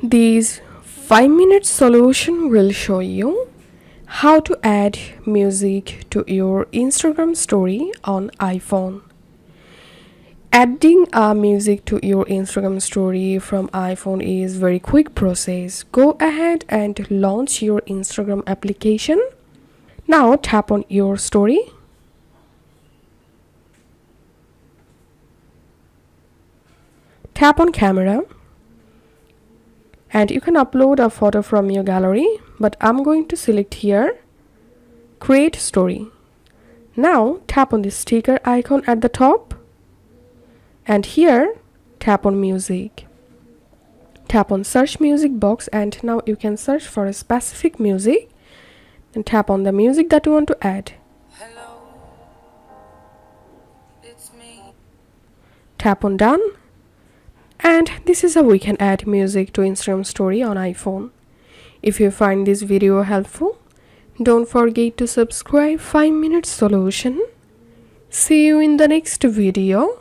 This 5-minute solution will show you how to add music to your Instagram story on iPhone. Adding a music to your Instagram story from iPhone is very quick process. Go ahead and launch your Instagram application. Now tap on your story. Tap on camera. And you can upload a photo from your gallery, but I'm going to select here create story. Now tap on the sticker icon at the top, and here tap on music. Tap on search music box, and now you can search for a specific music and tap on the music that you want to add. Hello, it's me. Tap on done. And this is how we can add music to Instagram story on iPhone. If you find this video helpful, don't forget to subscribe 5-minute solution. See you in the next video.